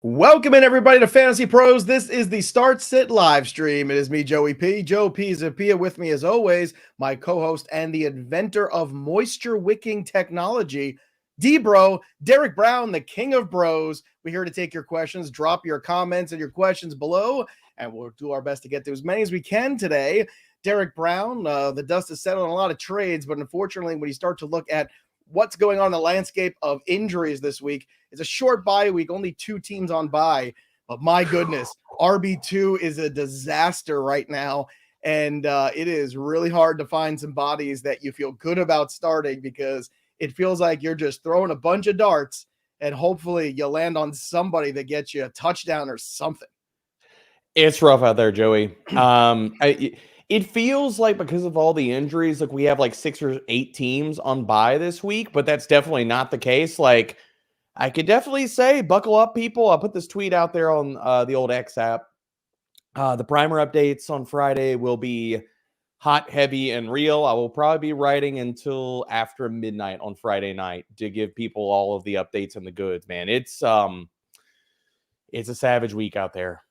Welcome in, everybody, to Fantasy Pros. This is the Start Sit live stream. It is me, Joey P. Joe Pisapia, with me as always, my co-host and the inventor of moisture-wicking technology, D-Bro, Derek Brown, the king of bros. We're here to take your questions. Drop your comments and your questions below, and we'll do our best to get to as many as we can today. Derek Brown, the dust has settled on a lot of trades, but unfortunately, when you start to look at what's going on in the landscape of injuries this week, it's a short bye week, only 2 teams on bye, but my goodness, RB2 is a disaster right now, and it is really hard to find some bodies that you feel good about starting, because it feels like you're just throwing a bunch of darts, and hopefully you land on somebody that gets you a touchdown or something. It's rough out there, Joey. It feels like, because of all the injuries, like we have like 6 or 8 teams on bye this week, but that's definitely not the case. Like, I could definitely say, buckle up, people. I'll put this tweet out there on the old X app. The primer updates on Friday will be hot, heavy, and real. I will probably be writing until after midnight on Friday night to give people all of the updates and the goods, man. It's a savage week out there.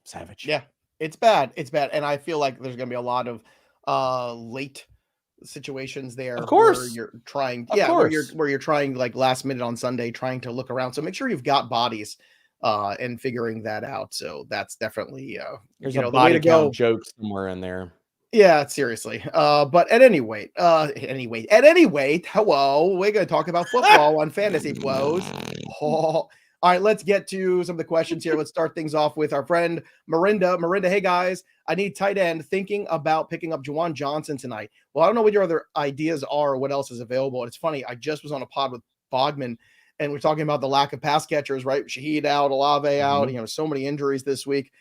Savage. Yeah, it's bad. It's bad. And I feel like there's going to be a lot of late situations there. Of course. Where you're trying, where you're trying like last minute on Sunday, trying to look around. So make sure you've got bodies and figuring that out. So that's definitely there's a body count joke somewhere in there. Yeah, seriously. But at any rate, hello, we're going to talk about football on Fantasy Pros. Oh. All right, let's get to some of the questions here. Let's start things off with our friend Mirinda. Mirinda, hey guys, I need tight end. Thinking about picking up Juwan Johnson tonight. Well, I don't know what your other ideas are or what else is available. It's funny, I just was on a pod with Bogman, and we're talking about the lack of pass catchers, right? Shaheed out, Olave out, so many injuries this week.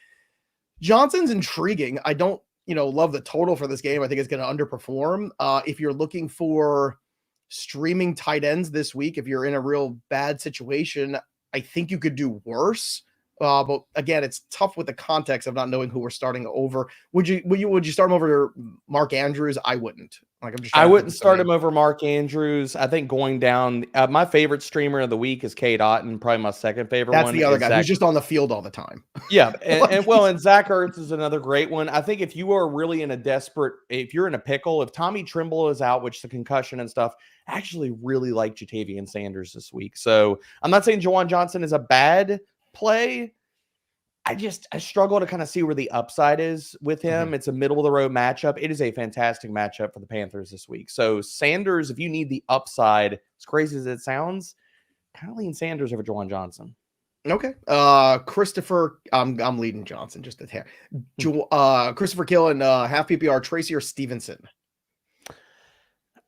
Johnson's intriguing. I don't, love the total for this game. I think it's going to underperform. If you're looking for streaming tight ends this week, if you're in a real bad situation, I think you could do worse But again, it's tough with the context of not knowing who we're starting over. Would you start him over Mark Andrews? I wouldn't. Like, I wouldn't start him over Mark Andrews. I think going down, my favorite streamer of the week is Kate Otten. Probably my second favorite one. That's the other guy who's just on the field all the time. Yeah. And Zach Ertz is another great one. I think if you are really if you're in a pickle, if Tommy Trimble is out, which the concussion and stuff, I actually really like Jatavian Sanders this week. So I'm not saying Juwan Johnson is a bad play. I struggle to kind of see where the upside is with him. Mm-hmm. It's a middle of the road matchup. It is a fantastic matchup for the Panthers this week. So Sanders, if you need the upside, as crazy as it sounds, kind of lean Sanders over Juwan Johnson. Okay. Christopher, I'm leading Johnson just a hair. Christopher Kill and half PPR, Tracy or Stevenson?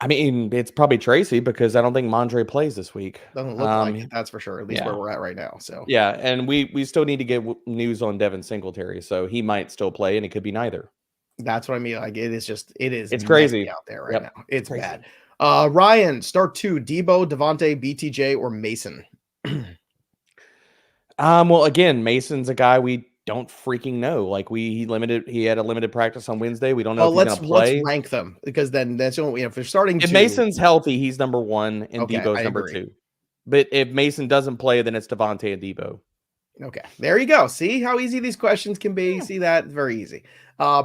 I mean, it's probably Tracy because I don't think Mondre plays this week. Doesn't look like it, that's for sure, at least where we're at right now. So yeah, and we still need to get news on Devin Singletary, so he might still play, and it could be neither. That's what I mean. Like, it's crazy out there right now. It's crazy. Bad. Ryan, start 2, Deebo, Davante, BTJ, or Mason? Well, again, Mason's a guy we don't freaking know. Like he had a limited practice on Wednesday. We don't know if he's gonna play. Let's rank them, because then that's only if they're starting. If Mason's healthy, he's number 1 and Deebo's number 2. But if Mason doesn't play, then it's Davante and Deebo. Okay, there you go. See how easy these questions can be. See that? Very easy.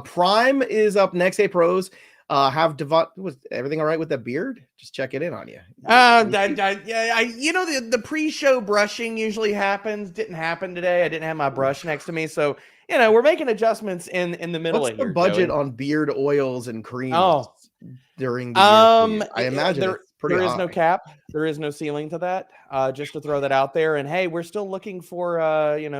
Prime is up next. Hey pros, have Devon. Was everything all right with that beard? Just checking in on you. The pre-show brushing usually happens. Didn't happen today. I didn't have my brush next to me, so we're making adjustments in the middle. What's of the here, budget Joey? on beard oils and creams during the year? I imagine there is no cap. There is no ceiling to that. Just to throw that out there. And hey, we're still looking for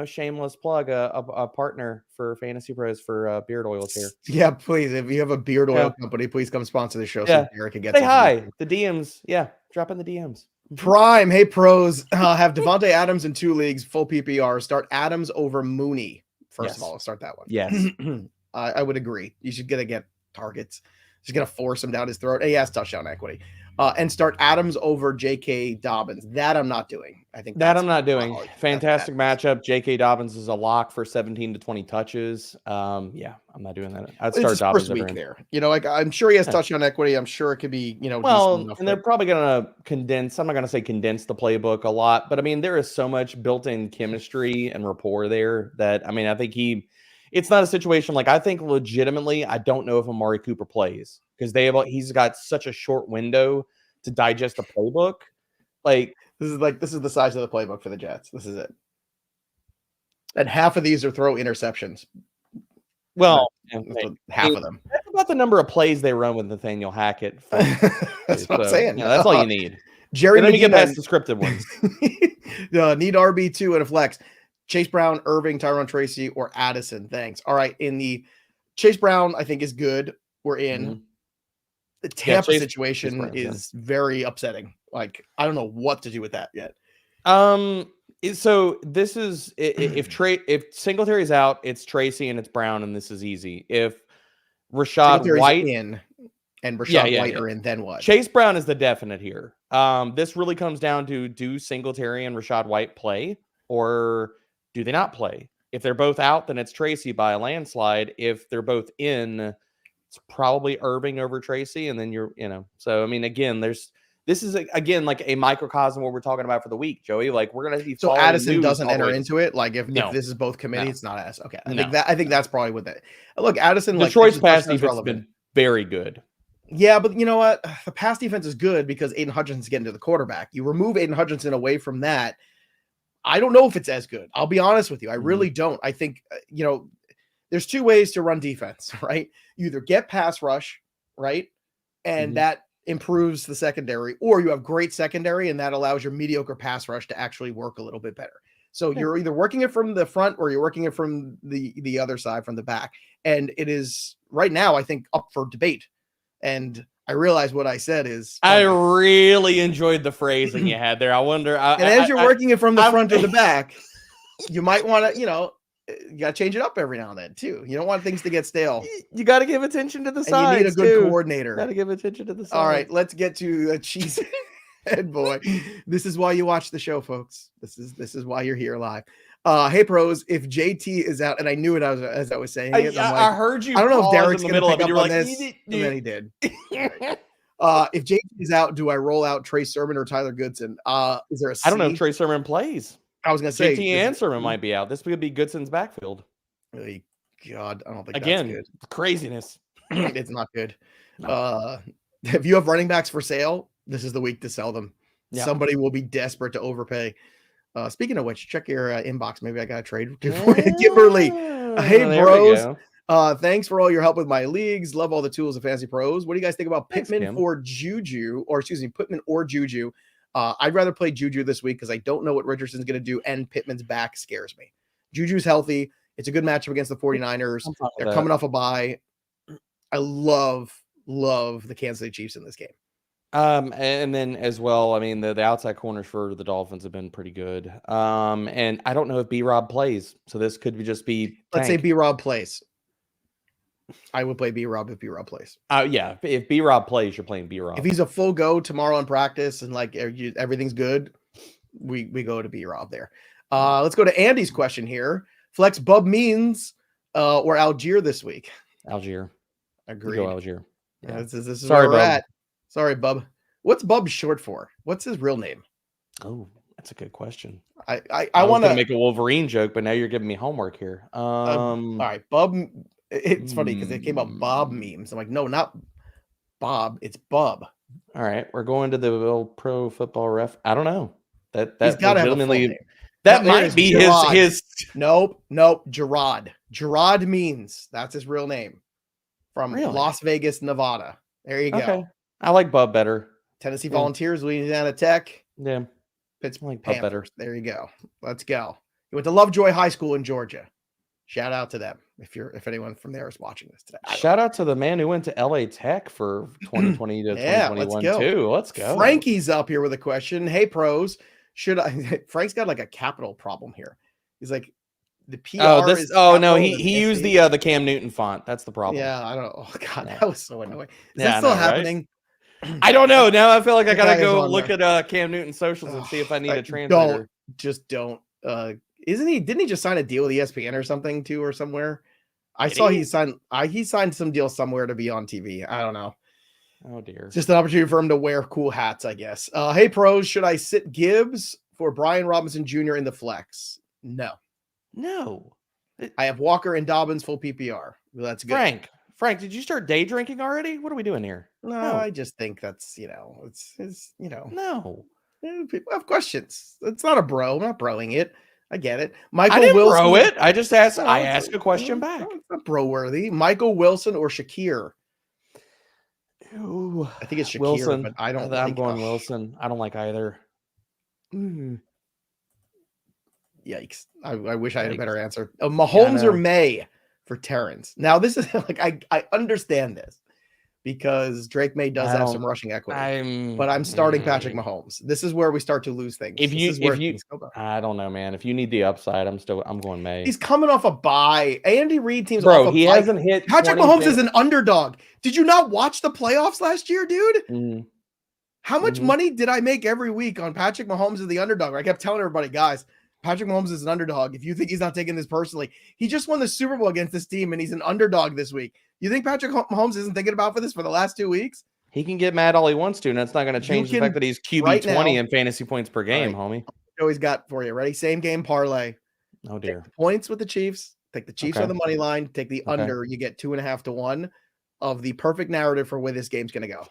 shameless plug, a partner for Fantasy Pros for beard oils here. Yeah, please. If you have a beard oil company, please come sponsor the show so Garrett can get say hi. The DMs. Yeah, drop in the DMs. Prime. Hey pros, have Davante Adams in 2 leagues, full PPR. Start Adams over Mooney. First of all, start that one. Yes. I would agree. You should get targets. Just gonna force him down his throat. He has touchdown equity. And start Adams over J.K. Dobbins. That I'm not doing. I think that I'm not doing. Fantastic matchup. J.K. Dobbins is a lock for 17 to 20 touches. I'm not doing that. I'd start Dobbins first week there. I'm sure he has touchdown equity. I'm sure it could be, well, and they're probably going to condense. I'm not going to say condense the playbook a lot, but I mean, there is so much built-in chemistry and rapport there that, I mean, I think it's not a situation I think legitimately, I don't know if Amari Cooper plays because he's got such a short window to digest a playbook. This is the size of the playbook for the Jets. This is it. And half of these are throw interceptions. Well, half of them. That's about the number of plays they run with Nathaniel Hackett. That's what I'm saying. That's all you need. Jerry, let me get past the scripted ones. Need RB2 and a flex. Chase Brown, Irving, Tyrone Tracy, or Addison. Thanks. All right. In the Chase Brown, I think is good. We're in. The Tampa situation is very upsetting. I don't know what to do with that yet. So this is if Singletary's out, it's Tracy and it's Brown, and this is easy. If Rashad White in and Rashad White are in, then what? Chase Brown is the definite here. This really comes down to, do Singletary and Rashad White play, or do they not play? If they're both out, then it's Tracy by a landslide. If they're both in, it's probably Irving over Tracy, and then So I mean, again, this is again like a microcosm of what we're talking about for the week, Joey. We're gonna see. So Addison doesn't enter into it. If this is both committee, it's not Addison. Okay, I think that's probably what that. Look, Addison. Detroit's pass defense has been very good. Yeah, but you know what? The pass defense is good because Aiden Hutchinson's getting to the quarterback. You remove Aiden Hutchinson away from that, I don't know if it's as good. I'll be honest with you. I really don't. I think, there's 2 ways to run defense, right? You either get pass rush, right? And that improves the secondary, or you have great secondary and that allows your mediocre pass rush to actually work a little bit better. So you're either working it from the front or you're working it from the other side, from the back. And it is right now, I think, up for debate. And I realize what I said is funny. I really enjoyed the phrasing you had there. I wonder. As you're working it from the front to the back, you might want to, you got to change it up every now and then too. You don't want things to get stale. You got to give attention to the sides. You need a good coordinator. Got to give attention to the sides. All right, let's get to a cheese head boy. This is why you watch the show, folks. This is why you're here live. Hey pros, if JT is out, and I knew it as I was saying it. I'm like, I heard you. I don't know if Derek's in the going to middle pick of it. up You were on like, this, and then he did. If JT is out, do I roll out Trey Sermon or Tyler Goodson? Is there a C? I don't know if Trey Sermon plays. I was going to say JT and Sermon might be out. This could be Goodson's backfield. Oh, God, I don't think Again, that's good. Craziness. It's not good. No. If you have running backs for sale, this is the week to sell them. Yeah. Somebody will be desperate to overpay. Speaking of which, check your inbox. Maybe I got a trade for you, Kimberly. Hey, bros. Thanks for all your help with my leagues. Love all the tools of Fantasy Pros. What do you guys think about Pittman for JuJu, or excuse me, Pittman or JuJu? I'd rather play JuJu this week because I don't know what Richardson's going to do, and Pittman's back scares me. JuJu's healthy. It's a good matchup against the 49ers. They're coming off a bye. I love the Kansas City Chiefs in this game. And then as well, I mean, the outside corners for the Dolphins have been pretty good. And I don't know if B-Rob plays, so this could just be Let's say B-Rob plays. I would play B-Rob if B-Rob plays. Yeah, if B-Rob plays, you're playing B-Rob. If he's a full go tomorrow in practice and like everything's good, we go to B-Rob there. Let's go to Andy's question here. Flex Bub Means or Allgeier this week? Allgeier. Agreed. Go Allgeier. Yeah. This is Sorry, where we're Bub. at. Sorry, Bub. What's Bub short for? What's his real name? Oh, that's a good question. I want to make a Wolverine joke, but now you're giving me homework here. All right, Bub. It's funny because it came up Bob memes. I'm like, no, not Bob. It's Bub. All right, we're going to the old pro football ref. I don't know. That He's got to have a full name. That might be his. Nope. Gerard. Gerard Means. That's his real name. From Las Vegas, Nevada. There you go. Okay. I like Bub better. Tennessee Volunteers, Louisiana Tech. Yeah. Pittsburgh Panthers. Better. There you go. Let's go. He went to Lovejoy High School in Georgia. Shout out to them if anyone from there is watching this today. Shout out to the man who went to LA Tech for 2020 to 2021 too. Let's go. Frankie's up here with a question. Hey pros, Frank's got like a capital problem here. He's like, the PR he used the Cam Newton font. That's the problem. Yeah, I don't know. Oh god, that was so annoying. Is that still happening? Right? I don't know. Now I feel like I gotta go look at Cam Newton socials and see if I need a translator. Don't. Didn't he just sign a deal with ESPN or something too, or somewhere? He signed some deal somewhere to be on TV. I don't know. Oh dear. It's just an opportunity for him to wear cool hats, I guess. Hey pros, should I sit Gibbs for Brian Robinson Jr. in the flex? No. I have Walker and Dobbins full PPR. Well, that's good. Frank, did you start day drinking already? What are we doing here? No, I just think that's, it's No. People have questions. It's not a bro. I'm not broing it. I get it. I didn't bro it. I just asked. I asked a question back. It's not bro worthy. Michael Wilson or Shakir? Ooh, I think it's Shakir, Wilson. But I don't. I'm going Wilson. I don't like either. Yikes! I wish I had a better answer. Mahomes or Maye for Terrence. Now this is like I understand this because Drake May does have some rushing equity, but I'm starting Patrick Mahomes. This is where we start to lose things. I don't know, man. If you need the upside, I'm going May. He's coming off a bye. Andy Reid team's bro. Off he hasn't hit. Patrick Mahomes is an underdog. Did you not watch the playoffs last year, dude? How much money did I make every week on Patrick Mahomes as the underdog? I kept telling everybody, guys, Patrick Mahomes is an underdog. If you think he's not taking this personally, he just won the Super Bowl against this team, and he's an underdog this week. You think Patrick Mahomes isn't thinking about for this for the last 2 weeks? He can get mad all he wants to, and that's not going to change the fact that he's QB 20 in fantasy points per game, homie. Joey's got for you. Ready? Same game parlay. Oh, dear. Take the points with the Chiefs. Take the Chiefs on the money line. Take the under. You get 2.5 to 1 of the perfect narrative for where this game's going to go.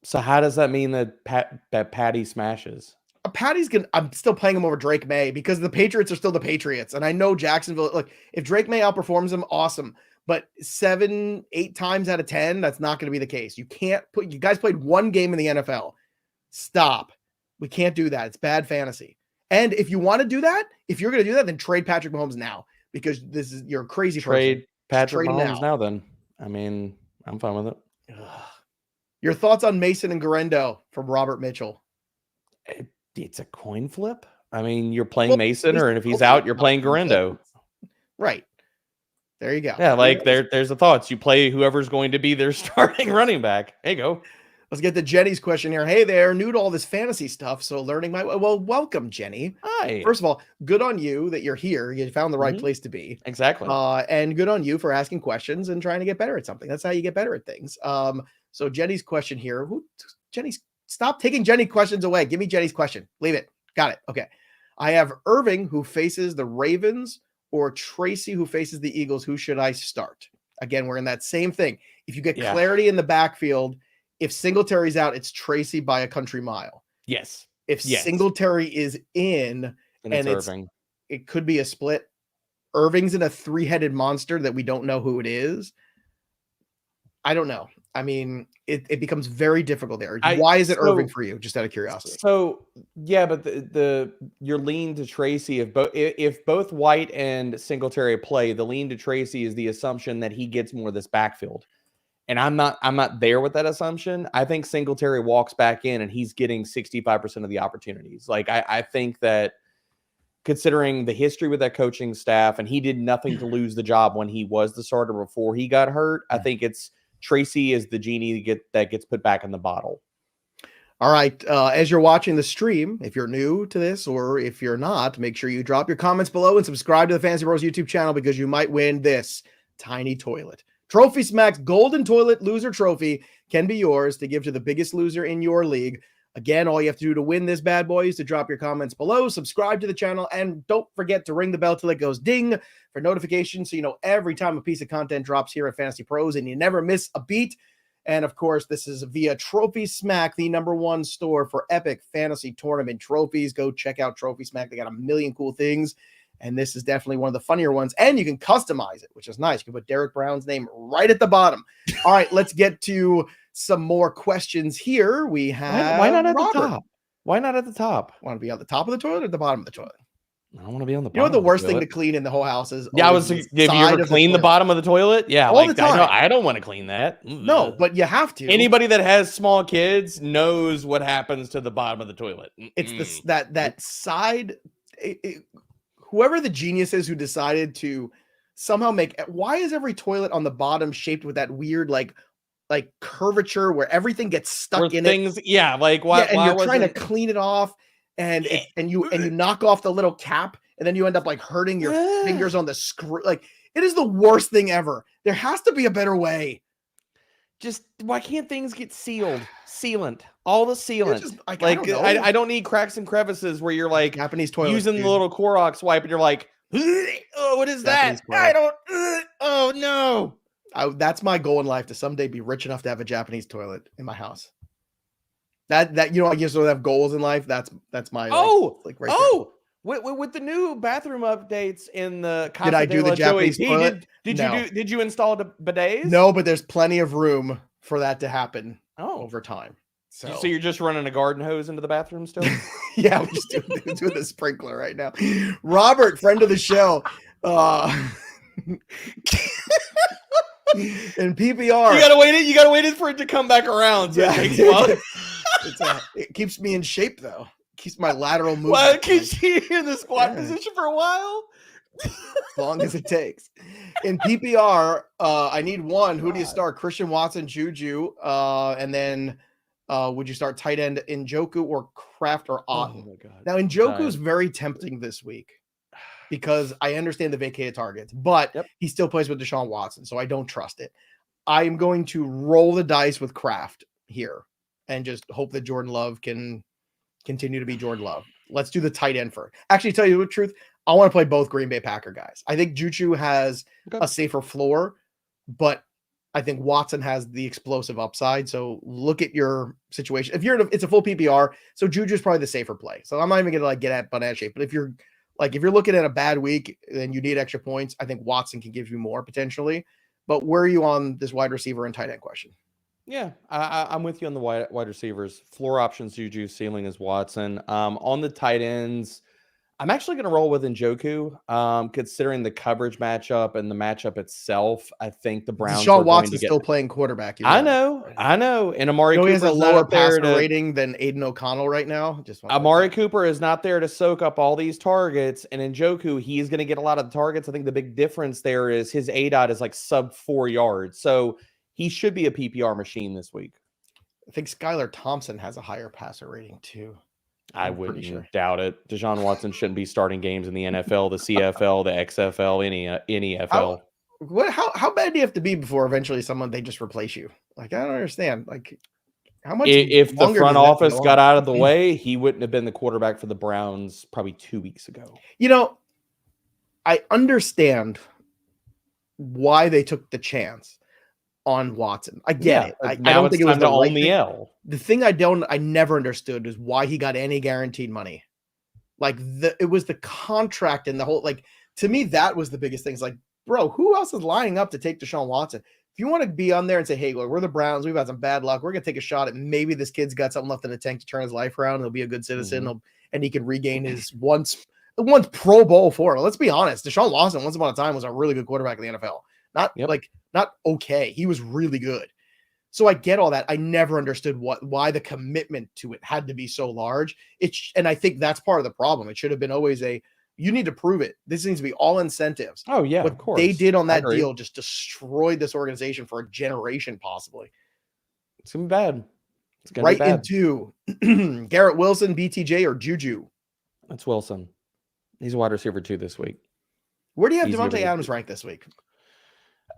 So how does that mean that Patty smashes? I'm still playing him over Drake May because the Patriots are still the Patriots. And I know Jacksonville, look, if Drake May outperforms them, awesome. But 7-8 times out of 10, that's not going to be the case. You guys played one game in the NFL. Stop. We can't do that. It's bad fantasy. And if you want to do that, if you're going to do that, then trade Patrick Mahomes now because you're a crazy person. Trade Patrick Mahomes now then. I mean, I'm fine with it. Your thoughts on Mason and Guerendo from Robert Mitchell? It's a coin flip. I mean, you're playing Mason, or if he's out, you're playing Guerendo. Right. There you go. Yeah, like there's the thoughts. You play whoever's going to be their starting running back. There you go. Let's get to Jenny's question here. Hey there, new to all this fantasy stuff, so learning my well, welcome, Jenny. Hi. First of all, good on you that you're here. You found the right place to be. Exactly. And good on you for asking questions and trying to get better at something. That's how you get better at things. So Jenny's question here. Jenny's stop taking Jenny questions away. Give me Jenny's question. Leave it. Got it. Okay. I have Irving who faces the Ravens or Tracy who faces the Eagles. Who should I start? Again, we're in that same thing. If you get clarity in the backfield, if Singletary's out, it's Tracy by a country mile. Yes. If Singletary is in, and it's Irving, it could be a split. Irving's in a three-headed monster that we don't know who it is. I don't know. I mean, it becomes very difficult there. Why is it Irving for you? Just out of curiosity. So yeah, but your lean to Tracy, if both White and Singletary play, the lean to Tracy is the assumption that he gets more of this backfield. And I'm not there with that assumption. I think Singletary walks back in and he's getting 65% of the opportunities. Like I think that considering the history with that coaching staff, and he did nothing to lose the job when he was the starter before he got hurt. I think it's Tracy is the genie that gets put back in the bottle. All right. As you're watching the stream, if you're new to this or if you're not, make sure you drop your comments below and subscribe to the FantasyPros YouTube channel because you might win this tiny toilet. Trophy Smack's Golden Toilet Loser Trophy can be yours to give to the biggest loser in your league. Again, all you have to do to win this bad boy is to drop your comments below, subscribe to the channel, and don't forget to ring the bell till it goes ding for notifications so you know every time a piece of content drops here at Fantasy Pros and you never miss a beat. And of course, this is via Trophy Smack, the #1 store for epic fantasy tournament trophies. Go check out Trophy Smack. They got a million cool things. And this is definitely one of the funnier ones. And you can customize it, which is nice. You can put Derek Brown's name right at the bottom. All right, let's get to some more questions here. We have why not at the top? Why not at the top? Want to be on the top of the toilet or the bottom of the toilet? I want to be on the bottom. You know what the worst thing to clean in the whole house is? Yeah, have you ever cleaned the bottom of the toilet? Yeah, all the time. I don't want to clean that. No, but you have to. Anybody that has small kids knows what happens to the bottom of the toilet. It's that side. Whoever the genius is who decided to somehow why is every toilet on the bottom shaped with that weird like curvature where everything gets stuck in it? Yeah, like why? And you're trying to clean it off, and you knock off the little cap, and then you end up like hurting your fingers on the screw. Like it is the worst thing ever. There has to be a better way. Just why can't things get sealant? All the sealant. I don't need cracks and crevices where you're like Japanese toilet using the little Clorox wipe and you're like, oh, what is Japanese that? I don't. Oh no. That's my goal in life, to someday be rich enough to have a Japanese toilet in my house. That I used to have goals in life. That's my right with the new bathroom updates in the Casa, did I do the Japanese toilet? Did you install the bidets? No, but there's plenty of room for that to happen over time. So you're just running a garden hose into the bathroom still? Yeah, we're just doing the sprinkler right now. Robert, friend of the show. In PPR, you gotta wait for it to come back around. So it keeps me in shape though. Keeps my lateral movement. Well, it keeps you in the squat position for a while. As long as it takes. In PPR, I need one. Who do you start? Christian Watson, JuJu, and then would you start tight end Njoku or Kraft or Otten? Oh my God. Now Njoku is very tempting this week because I understand the vacated targets, but he still plays with Deshaun Watson, so I don't trust it. I am going to roll the dice with Kraft here and just hope that Jordan Love can continue to be Jordan Love. Let's do the tight end first. Actually, tell you the truth, I want to play both Green Bay Packer guys. I think JuJu has a safer floor, but I think Watson has the explosive upside. So look at your situation. If it's a full PPR, so JuJu is probably the safer play. So I'm not even going to get at banana shape, but if you're looking at a bad week and you need extra points, I think Watson can give you more potentially. But where are you on this wide receiver and tight end question? Yeah, I'm with you on the wide receivers. Floor options, JuJu, ceiling is Watson. On the tight ends, I'm actually going to roll with Njoku, considering the coverage matchup and the matchup itself. I think the Browns. Deshaun Watson is still playing quarterback. I know. And Amari Cooper has a lower passer rating than Aiden O'Connell right now. Amari Cooper is not there to soak up all these targets, and Njoku, he's going to get a lot of the targets. I think the big difference there is his ADOT is like sub 4 yards, so he should be a PPR machine this week. I think Skylar Thompson has a higher passer rating too. I I'm pretty wouldn't sure. doubt it. Deshaun Watson shouldn't be starting games in the NFL, the CFL, the XFL, any FL. How bad do you have to be before eventually they just replace you? Like, I don't understand. Like, how much If the longer front does that office go got on? out of the way, he wouldn't have been the quarterback for the Browns probably 2 weeks ago. You know, I understand why they took the chance on Watson. I get it. I Now don't it's think it was time the to right own the thing. L. The thing I never understood is why he got any guaranteed money. Like it was the contract and the whole, like, to me, that was the biggest thing. It's like, bro, who else is lining up to take Deshaun Watson? If you want to be on there and say, hey, look, we're the Browns, we've had some bad luck, we're going to take a shot at maybe this kid's got something left in the tank to turn his life around. He'll be a good citizen and he can regain his once Pro Bowl for it. Let's be honest. Deshaun Watson, once upon a time, was a really good quarterback in the NFL. Not okay. He was really good. So I get all that. I never understood why the commitment to it had to be so large. And I think that's part of the problem. It should have been always you need to prove it. This needs to be all incentives. Oh yeah, what of course. They did on that deal just destroyed this organization for a generation, possibly. It's gonna be bad. It's gonna be bad. Into Garrett Wilson, BTJ, or JuJu. That's Wilson. He's a wide receiver 2 this week. Where do you have Davante Adams ranked this week?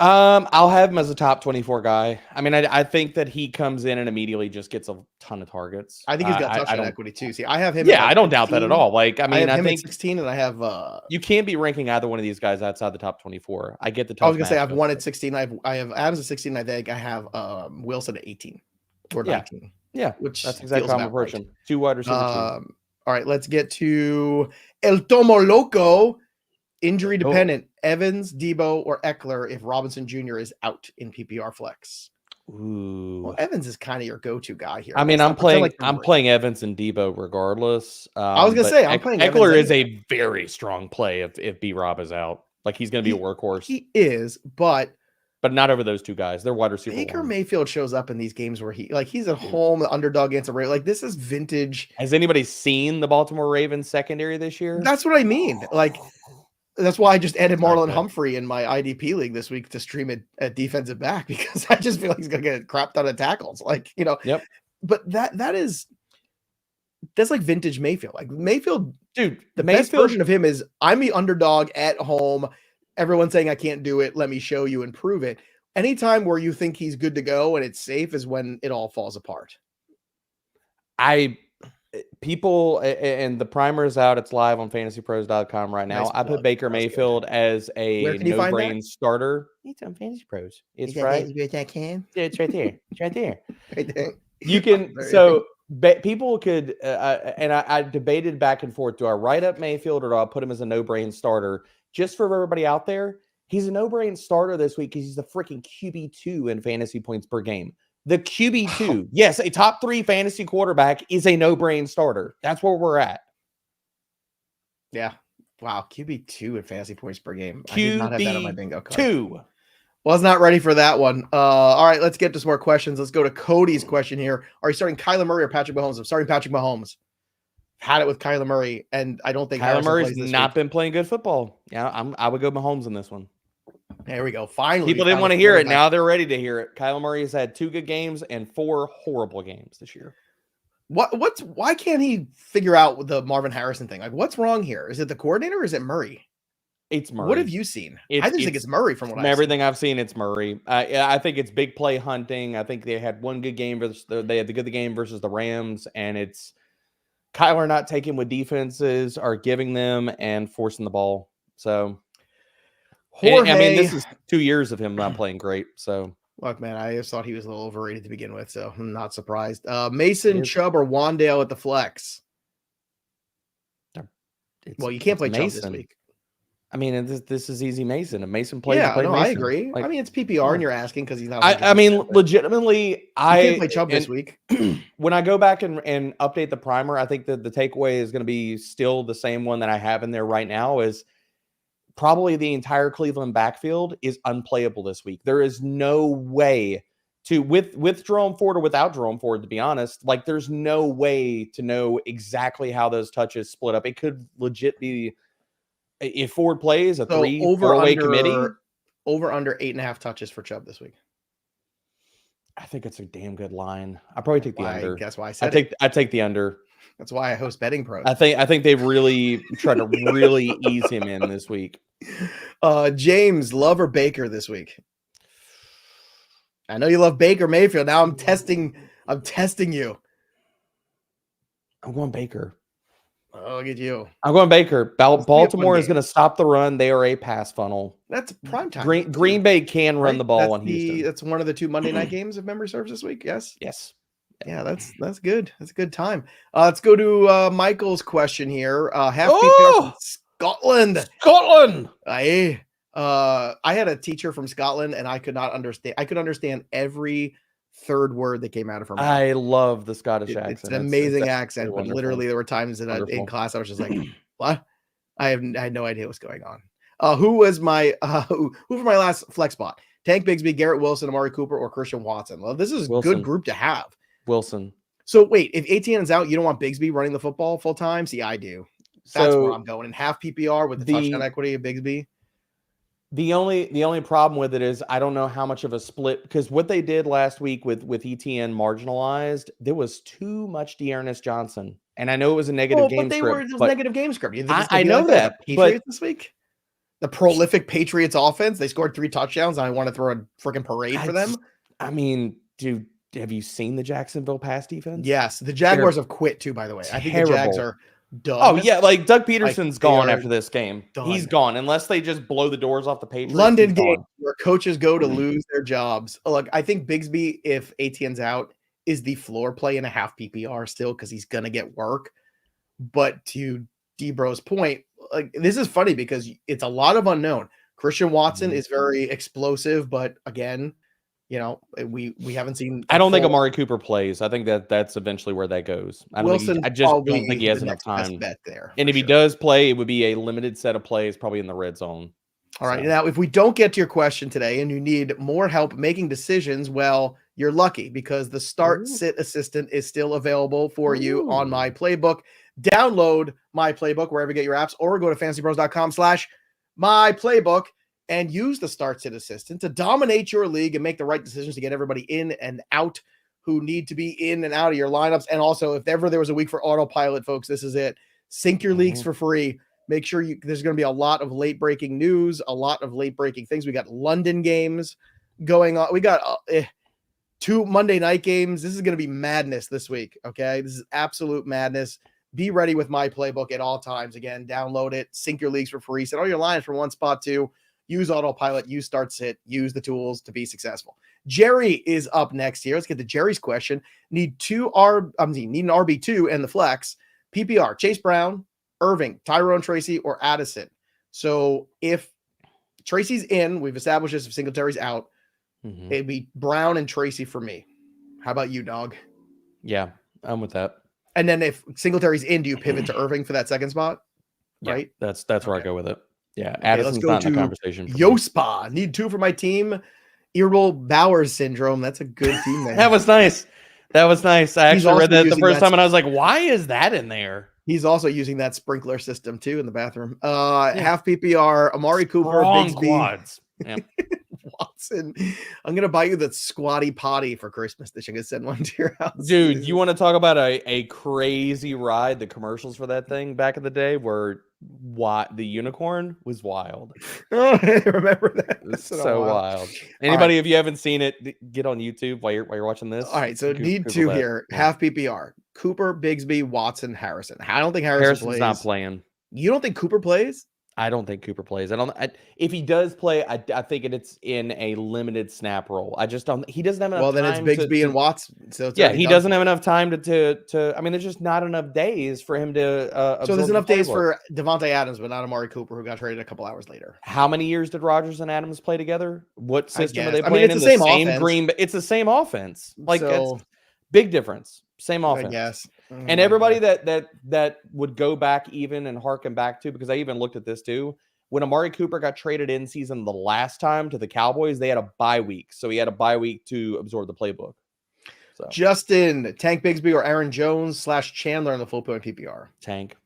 I'll have him as a top 24 guy. I mean, I think that he comes in and immediately just gets a ton of targets. I think he's got touchdown equity too. See, I have him. Yeah, I don't doubt that at all. Like, I mean, I think 16, and I have. You can't be ranking either one of these guys outside the top 24. I get the. I was gonna say I've one at 16. I have Adams at 16. I think I have Wilson at 18 or 19. Yeah, which that's exactly how I'm approaching. 2 wide receivers. All right, let's get to El Tomo Loco. Injury dependent, Evans, Deebo, or Ekeler if Robinson Jr. is out in PPR flex. Ooh. Well, Evans is kind of your go-to guy here. I mean, I'm playing Evans and Deebo regardless. I was gonna say I'm playing Ekeler Evans is a very strong play if B Rob is out. Like, he's gonna be a workhorse. He is, but not over those 2 guys. They're wide receiver. Baker Mayfield shows up in these games where he's at home, the underdog against a Raven. Like, this is vintage. Has anybody seen the Baltimore Ravens secondary this year? That's what I mean. Like, that's why I just added Marlon Humphrey in my IDP league this week to stream it at defensive back, because I just feel like he's gonna get a crap ton of tackles. Like, Yep. But that's like vintage Mayfield. Like, Mayfield, dude, the best version of him is I'm the underdog at home. Everyone's saying I can't do it. Let me show you and prove it. Anytime where you think he's good to go and it's safe is when it all falls apart. People, and the primer is out. It's live on FantasyPros.com right now. I put Baker Mayfield as a no-brain starter. It's on Fantasy Pros. It's right. Yeah, it's right there. It's right there. Right there. You can. People could, and I debated back and forth. Do I write up Mayfield or do I put him as a no-brain starter? Just for everybody out there, he's a no-brain starter this week because he's the freaking QB2 in fantasy points per game. The QB2, yes, a top 3 fantasy quarterback is a no-brain starter. That's where we're at. Yeah. Wow. QB2 in fantasy points per game. I did not have that on my bingo card. 2. Was not ready for that one. All right, let's get to some more questions. Let's go to Cody's question here. Are you starting Kyler Murray or Patrick Mahomes? I'm starting Patrick Mahomes. Had it with Kyler Murray, and I don't think Kyler Murray's not been playing good football. Yeah, I would go Mahomes in this one. There we go. Finally, people didn't want to hear it. Now they're ready to hear it. Kyler Murray has had 2 good games and 4 horrible games this year. Why can't he figure out the Marvin Harrison thing? Like, what's wrong here? Is it the coordinator or is it Murray? It's Murray. What have you seen? I just think it's Murray from everything I've seen. It's Murray. I think it's big play hunting. I think they had one good game versus they had the good game versus the Rams, and it's Kyler not taking what defenses are giving them and forcing the ball. So, I mean, this is 2 years of him not playing great. So, look, man, I just thought he was a little overrated to begin with, so I'm not surprised. Mason, Chubb, or Wan'Dale at the flex? Well, you can't play Chubb this week. I mean, this is easy Mason. And Mason plays. Yeah, no, I agree. I mean, it's PPR, and you're asking because he's not. I mean, legitimately, I can't play Chubb this week. When I go back and update the primer, I think that the takeaway is going to be still the same one that I have in there right now. Is probably the entire Cleveland backfield is unplayable this week. There is no way to with Jerome Ford or without Jerome Ford, to be honest. Like, there's no way to know exactly how those touches split up. It could legit be. If Ford plays a 3-4-way committee, over under 8.5 touches for Chubb this week. I think it's a damn good line. I probably take the under. That's why I said I take the under. That's why I host Betting Pros. I think they've really tried to really ease him in this week. James, Love or Baker this week? I know you love Baker Mayfield. Now I'm testing you. I'm going Baker. Oh, look at you. I'm going Baker. Baltimore is going to stop the run. They are a pass funnel. That's prime time. Green Bay can run the ball on Houston. That's one of the 2 Monday night games, if memory serves, this week. Yes. Yes. Yeah, that's good. That's a good time. Let's go to Michael's question here. Half PPR from Scotland. I had a teacher from Scotland, and I could not understand. I could understand every third word that came out of her mouth. I love the Scottish accent. It's an amazing accent, but literally there were times in class I was just like, "What?" I had no idea what's going on. Who was my who for my last flex spot? Tank Bigsby, Garrett Wilson, Amari Cooper, or Christian Watson? Well, this is a good group to have. Wilson. So wait, if ATN is out, you don't want Bigsby running the football full time? See, I do. That's where I'm going. In half PPR with the touchdown equity of Bigsby. The only problem with it is I don't know how much of a split, because what they did last week with ETN marginalized, there was too much Dearness Johnson, and I know it was a negative game script. It was negative game script. I know that. Patriots this week, the prolific Patriots offense, they scored 3 touchdowns. And I want to throw a freaking parade for them. I mean, dude, have you seen the Jacksonville pass defense? Yes, the Jaguars have quit too. By the way, I think the Jags are done. Oh yeah, like Doug Peterson's gone after this game. Done. He's gone unless they just blow the doors off the Patriots. London game where coaches go to lose their jobs. Look, I think Bigsby, if ATN's out, is the floor play in a half PPR still because he's gonna get work. But to D-Bro's point, like this is funny because it's a lot of unknown. Christian Watson is very explosive, but again, you know, we haven't seen. I don't think Amari Cooper plays. I think that's eventually where that goes. I just don't think he has enough time bet there. And if he does play, it would be a limited set of plays, probably in the red zone. All right. Now, if we don't get to your question today and you need more help making decisions, well, you're lucky because the start sit assistant is still available for you on My Playbook. Download My Playbook wherever you get your apps, or go to fantasypros.com/myplaybook and use the start sit assistant to dominate your league and make the right decisions to get everybody in and out who need to be in and out of your lineups. And also, if ever there was a week for autopilot, folks, this is it. Sync your leagues for free. Make sure there's going to be a lot of late breaking news, a lot of late breaking things. We got London games going on. We got 2 Monday night games. This is going to be madness this week. Okay. This is absolute madness. Be ready with My Playbook at all times. Again, download it, sync your leagues for free, set all your lines from one spot to use autopilot, use start sit, use the tools to be successful. Jerry is up next here. Let's get to Jerry's question. Need an RB2 and the flex. PPR, Chase Brown, Irving, Tyrone Tracy, or Addison. So if Tracy's in, we've established this, if Singletary's out, it'd be Brown and Tracy for me. How about you, dog? Yeah, I'm with that. And then if Singletary's in, do you pivot to Irving for that second spot? Right? Yeah, that's where I go with it. Yeah, Addison's not in the conversation. Yospa, need 2 for my team. Irritable Bowers syndrome. That's a good team name. That was nice. I actually read that the first time, and I was like, why is that in there? He's also using that sprinkler system, too, in the bathroom. Half PPR, Amari Cooper, Bigsby. Quads. Yep. Watson, I'm going to buy you that squatty potty for Christmas that you can send one to your house. Dude, you want to talk about a crazy ride? The commercials for that thing back in the day were the unicorn was wild. Oh, I remember that. It's so wild. Anybody, if you haven't seen it, get on YouTube while you're watching this. All right, so need 2 here. Yeah. Half PPR. Cooper, Bigsby, Watson, Harrison. I don't think Harrison's plays. Not playing. You don't think Cooper plays? I don't think Cooper plays. If he does play, I think it's in a limited snap role. I just don't. He doesn't have enough. Well, then time it's Bigsby and Watson. So he doesn't have enough time to. I mean, there's just not enough days for him to. So there's enough days for Davante Adams, but not Amari Cooper, who got traded a couple hours later. How many years did Rodgers and Adams play together? What system are they playing in? The same green. It's the same offense. Like it's big difference. Same offense. Yes. And everybody that would go back even and harken back to, because I even looked at this too. When Amari Cooper got traded in season the last time to the Cowboys, they had a bye week. So he had a bye week to absorb the playbook. So Justin, Tank Bigsby or Aaron Jones / Chandler in the full point PPR? Tank.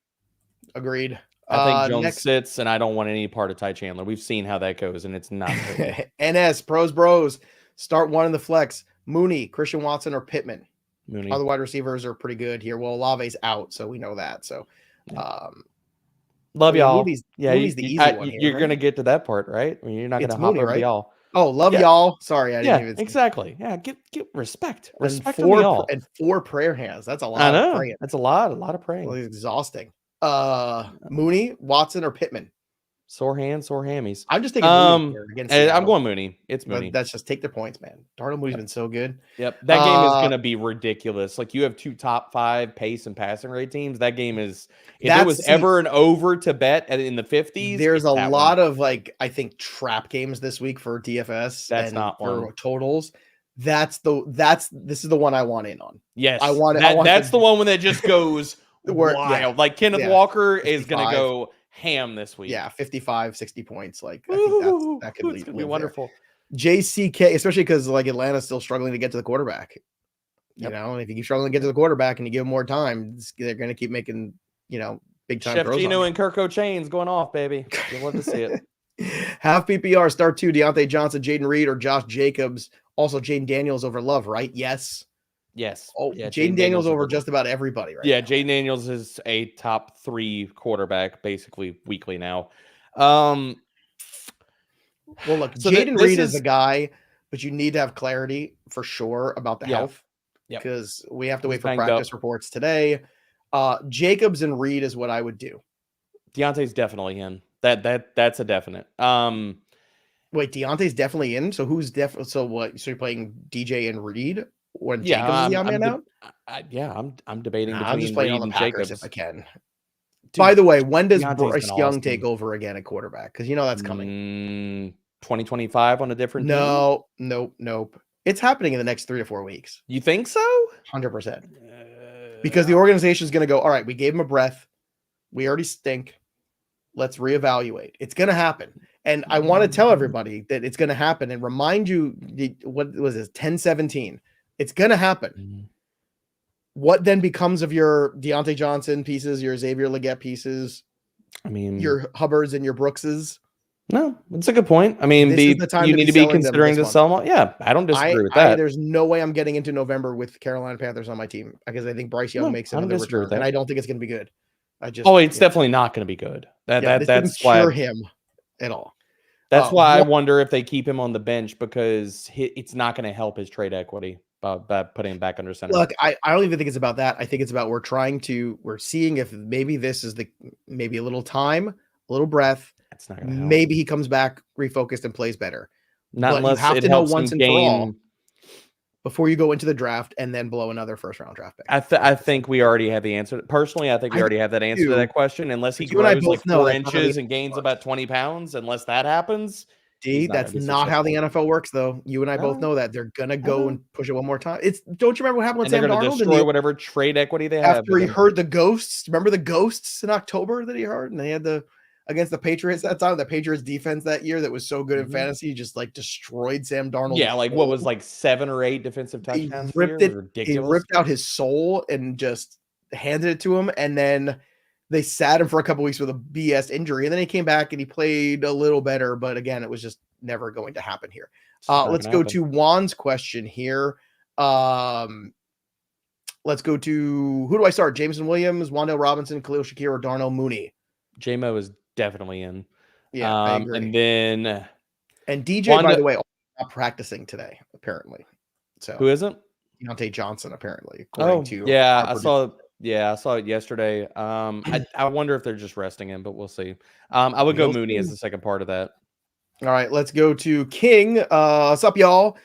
Agreed. I think Jones sits, and I don't want any part of Ty Chandler. We've seen how that goes, and it's not good. NS, Pros Bros, start 1 in the flex. Mooney, Christian Watson, or Pittman. Mooney. Other wide receivers are pretty good here. Well, Olave's out, so we know that. So, love y'all. Mooney's the easy one here. You're gonna get to that part, right? I mean, you're not gonna hop Mooney, over right? y'all. Oh, love y'all. Sorry, I didn't even. Exactly. Yeah, get respect. Respect and y'all. And 4 prayer hands. That's a lot. I know. Of praying. That's a lot of praying. Well, it's exhausting. Mooney, Watson, or Pittman. Sore hands, sore hammies. I'm just taking Mooney here against Seattle. I'm going Mooney. It's Mooney. But that's just take the points, man. Darnold Mooney's been so good. Yep. That game is going to be ridiculous. Like, you have 2 top 5 pace and passing rate teams. That game is, if there was ever an over to bet in the 50s, there's a lot of, like, I think, trap games this week for DFS. That's and not for one. Totals. This is the one I want in on. Yes. I want that's the one that just goes wild. Yeah, like, Kenneth Walker is going to go ham this week. Yeah, 55, 60 points. Like, I think that could it's gonna be wonderful. JCK, especially because like Atlanta's still struggling to get to the quarterback. You know, and if you keep struggling to get to the quarterback and you give them more time, they're going to keep making, big time Chef throws. Gino and Kirk O'Chain's going off, baby. You'll love to see it. Half PPR, start 2, Diontae Johnson, Jayden Reed, or Josh Jacobs. Also, Jayden Daniels over Love, right? Yes. Oh, yeah, Jayden Daniels over just about everybody, right? Yeah, Jayden Daniels is a top 3 quarterback basically weekly now. Well, look, so Jayden Reed is the guy, but you need to have clarity for sure about the health. Because we have to wait for practice reports today. Jacobs and Reed is what I would do. Deontay's definitely in. That's a definite. Wait, Deontay's definitely in. So who's definitely? So what? So you're playing DJ and Reed when Jacobs is the odd man out? I'm debating between I'm just playing Reed on the and Packers Jacobs if I can. Dude, by the way, when does Bryce Young awesome. take over again at quarterback? Because that's coming. 2025 on a different team? Nope. It's happening in the next 3 to 4 weeks. You think so? 100%. Because the organization is going to go, all right, we gave him a breath. We already stink. Let's reevaluate. It's going to happen. And I want to tell everybody that it's going to happen and remind you, what was this, 10-17. It's going to happen. What then becomes of your Diontae Johnson pieces, your Xavier Legette pieces? I mean, your Hubbards and your Brookses? No, that's a good point. I mean, you need to be considering to sell them. Yeah, I don't disagree with that. There's no way I'm getting into November with Carolina Panthers on my team because I think Bryce Young makes another return, and I don't think it's going to be good. It's definitely not going to be be good. That's why cure him at all. That's why I wonder if they keep him on the bench because it's not going to help his trade equity by putting him back under center. Look, I don't even think it's about that. I think it's about we're seeing if maybe this is maybe a little time, a little breath. It's not gonna help. Maybe he comes back refocused and plays better. Not unless you have to know once and for all before you go into the draft and then blow another first-round draft pick. I think we already have the answer. Personally, I think we already have that answer to that question. Unless he grows like 4 inches and gains about 20 pounds, unless that happens. That's not how the NFL works, though. You and I both know that they're gonna go and push it one more time. Don't you remember what happened with Sam Darnold? They're gonna destroy whatever trade equity they have after he heard the ghosts. Remember the ghosts in October that he heard, and they had against the Patriots that time. The Patriots defense that year that was so good in fantasy just like destroyed Sam Darnold. Yeah, like what was like 7 or 8 defensive touchdowns? He ripped out his soul and just handed it to him, and then they sat him for a couple weeks with a BS injury, and then he came back and he played a little better, but again, it was just never going to happen here. Let's go to Juan's question here. Let's go to, who do I start? Jameson Williams, Wan'Dale Robinson, Khalil Shakir, or Darnell Mooney? J-Mo is definitely in. Yeah, I agree. And DJ, by the way, not practicing today, apparently. So who isn't? Diontae Johnson, apparently. I saw it yesterday. I wonder if they're just resting him, but we'll see. I would go Mooney as the second part of that. All right, let's go to King. What's up, y'all?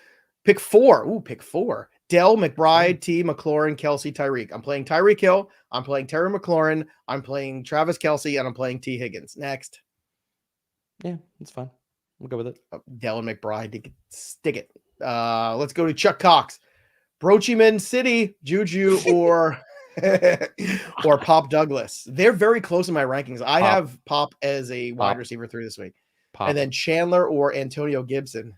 Pick 4. Ooh, pick 4. Dell, McBride, T, McLaurin, Kelsey, Tyreek. I'm playing Tyreek Hill. I'm playing Terry McLaurin. I'm playing Travis Kelsey, and I'm playing T. Higgins. Next. Yeah, it's fine. We'll go with it. Dell and McBride, stick it. Let's go to Chuck Cox. Brochiman City, JuJu, or Pop Douglas. They're very close in my rankings. I have Pop as a wide receiver 3 this week. And then Chandler or Antonio Gibson.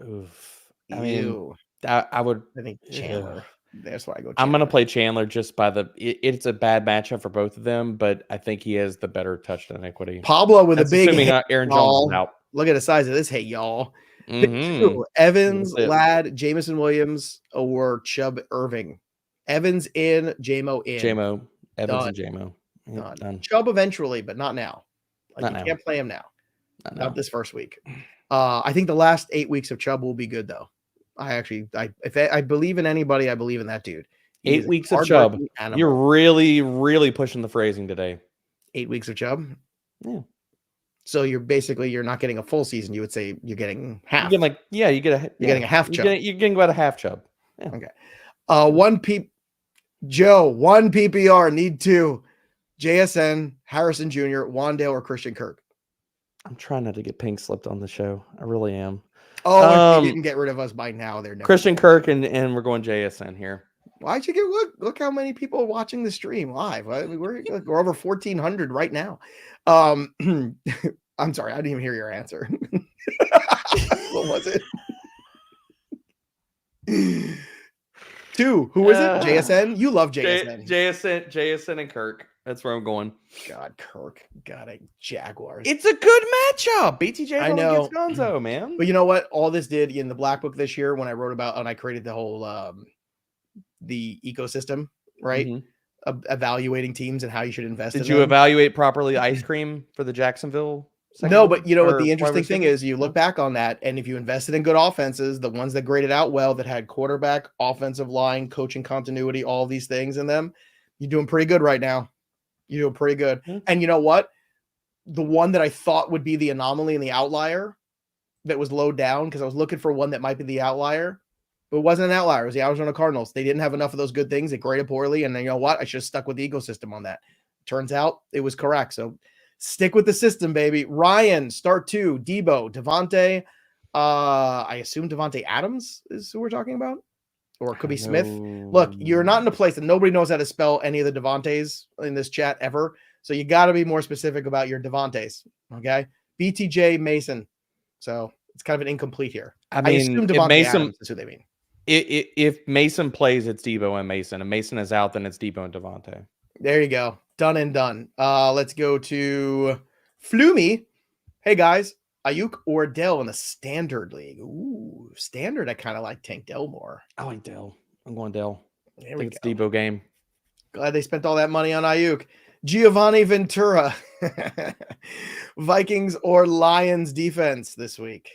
Oof. I mean, I think Chandler. That's why I go Chandler. I'm going to play Chandler just by it's a bad matchup for both of them, but I think he has the better touchdown equity. Pablo with a big assuming Aaron Jones is out. Look at the size of this hit, y'all. Two, Evans, Ladd, Jameson Williams, or Chubb Irving. Evans in, JMO in. JMO, Evans Done. and JMO. Yep, done. Chubb eventually, but not now. Like, you can't play him now. Not this first week. I think the last 8 weeks of Chubb will be good, though. If I believe in anybody, I believe in that dude. 8 weeks of Chubb. You're really, really pushing the phrasing today. 8 weeks of Chubb? Yeah. So you're not getting a full season. You would say you're getting half. You're getting a half Chubb. You're getting about a half Chubb. Yeah. Okay. One PPR, need 2. JSN, Harrison Jr., Wan'Dale, or Christian Kirk. I'm trying not to get pink slipped on the show. I really am. Oh, if you didn't get rid of us by now, they're Christian Kirk, and we're going JSN here. Why'd you get look how many people are watching the stream live? We're over 1,400 right now. I'm sorry, I didn't even hear your answer. What was it? 2. Who is it? JSN? You love JSN. JSN and Kirk. That's where I'm going. God, Kirk got a Jaguars. It's a good matchup. BTJ against Gonzo, man. But you know what? All this did in the Black Book this year when I wrote about and I created the whole the ecosystem, right? Of evaluating teams and how you should invest in them. Did you evaluate properly ice cream for the Jacksonville? No, but you know what the interesting thing is, you look back on that, and if you invested in good offenses, the ones that graded out well, that had quarterback, offensive line, coaching continuity, all these things in them, you're doing pretty good right now. You're doing pretty good. And you know what? The one that I thought would be the anomaly and the outlier that was low down, because I was looking for one that might be the outlier, but it wasn't an outlier. It was the Arizona Cardinals. They didn't have enough of those good things. They graded poorly. And then, you know what? I should have stuck with the ecosystem on that. Turns out it was correct. So stick with the system, baby. Ryan, start 2. Deebo, Davante. I assume Davante Adams is who we're talking about. Or it could be Smith. Look, you're not in a place that nobody knows how to spell any of the Davantes in this chat ever. So you got to be more specific about your Davantes. Okay. BTJ Mason. So it's kind of an incomplete here. I assume Davante Adams is who they mean. If Mason plays, it's Deebo and Mason. And Mason is out, then it's Deebo and Davante. There you go. Done and done. Let's go to Flumey. Hey, guys. Ayuk or Dell in the standard league? Ooh, standard. I kind of like Tank Dell more. I like Dell. I'm going Dell. There we go. It's Deebo game. Glad they spent all that money on Ayuk. Giovanni Ventura. Vikings or Lions defense this week?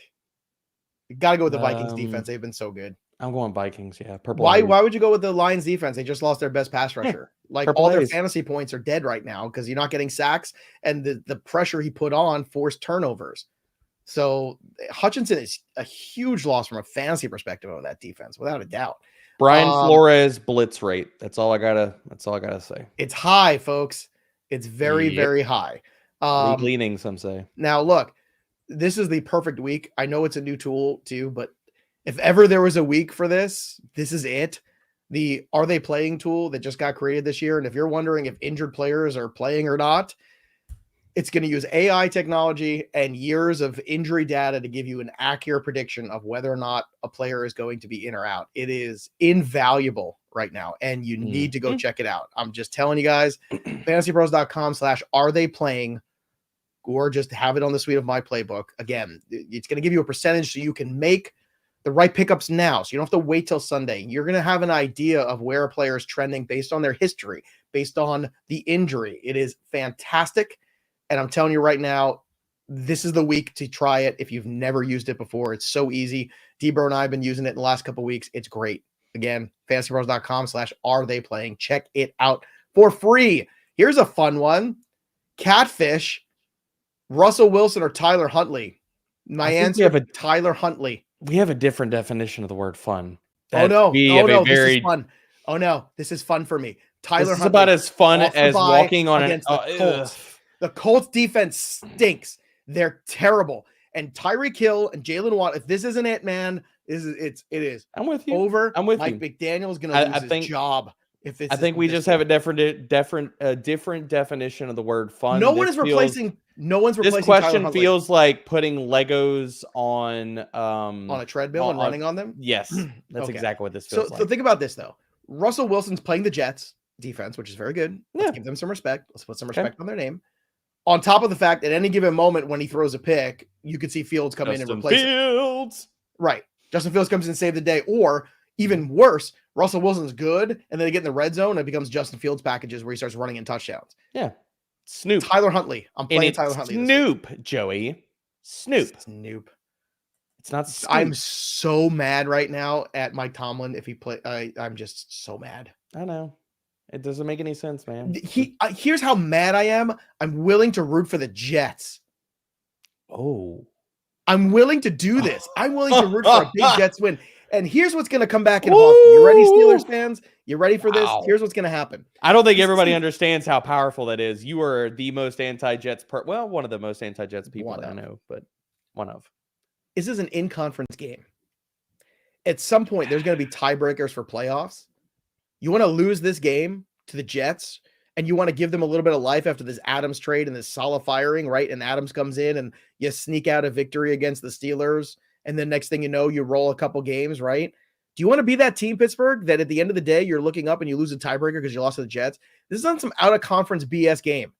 You got to go with the Vikings defense. They've been so good. I'm going Vikings. Yeah. Purple. Why would you go with the Lions defense? They just lost their best pass rusher. Like Purple all their A's. fantasy points are dead right now because you're not getting sacks, and the pressure he put on forced turnovers. So Hutchinson is a huge loss from a fantasy perspective of that defense, without a doubt. Brian Flores blitz rate. That's all I gotta say. It's high, folks. It's very, very high. League leaning, some say. Now, look, this is the perfect week. I know it's a new tool too, but if ever there was a week for this, this is it. The Are They Playing tool that just got created this year. And if you're wondering if injured players are playing or not, it's going to use AI technology and years of injury data to give you an accurate prediction of whether or not a player is going to be in or out. It is invaluable right now, and you need to go check it out. I'm just telling you guys, fantasypros.com/arethaykplaying, or just have it on the suite of my playbook. Again, it's going to give you a percentage so you can make the right pickups now. So you don't have to wait till Sunday. You're going to have an idea of where a player is trending based on their history, based on the injury. It is fantastic. And I'm telling you right now, this is the week to try it if you've never used it before. It's so easy. Deebo and I have been using it in the last couple of weeks. It's great. Again, fantasypros.com/arethaykplaying. Check it out for free. Here's a fun one. Catfish, Russell Wilson or Tyler Huntley? My answer, Tyler Huntley. We have a different definition of the word fun. This is fun. Oh no, this is fun for me. Tyler Huntley. This is about as fun as walking on against the Colts. The Colts defense stinks. They're terrible. And Tyreek Hill and Jalen Watt, if this isn't it, man, it is. I'm with you. I'm with you. Mike McDaniel is going to lose his job. I think we just have a different definition of the word fun. No one's replacing. This question feels like putting Legos on a treadmill and running on them. Yes, that's exactly what this feels like. So think about this though. Russell Wilson's playing the Jets defense, which is very good. Let's give them some respect. Let's put some respect on their name. On top of the fact, at any given moment when he throws a pick, you could see Fields come in and replace Fields. Right. Justin Fields comes in and save the day. Or even worse, Russell Wilson's good, and then they get in the red zone, and it becomes Justin Fields packages where he starts running in touchdowns. Yeah. Snoop. Tyler Huntley. I'm playing Tyler Huntley. Snoop, Joey. Snoop. It's not Snoop. I'm so mad right now at Mike Tomlin if he play. I'm just so mad. I know. It doesn't make any sense, man. Here's how mad I am. I'm willing to root for the Jets. Oh. I'm willing to do this. I'm willing to root for a big Jets win. And here's what's going to come back and haunt you. You ready, Steelers fans? You ready for this? Here's what's going to happen. I don't think everybody understands how powerful that is. You are the most anti-Jets one of the most anti-Jets people I know, but one of. This is an in-conference game. At some point, there's going to be tiebreakers for playoffs. You want to lose this game to the Jets, and you want to give them a little bit of life after this Adams trade and this Saleh firing, right? And Adams comes in, and you sneak out a victory against the Steelers, and then next thing you know, you roll a couple games, right? Do you want to be that team, Pittsburgh, that at the end of the day, you're looking up and you lose a tiebreaker because you lost to the Jets? This is not some out-of-conference BS game.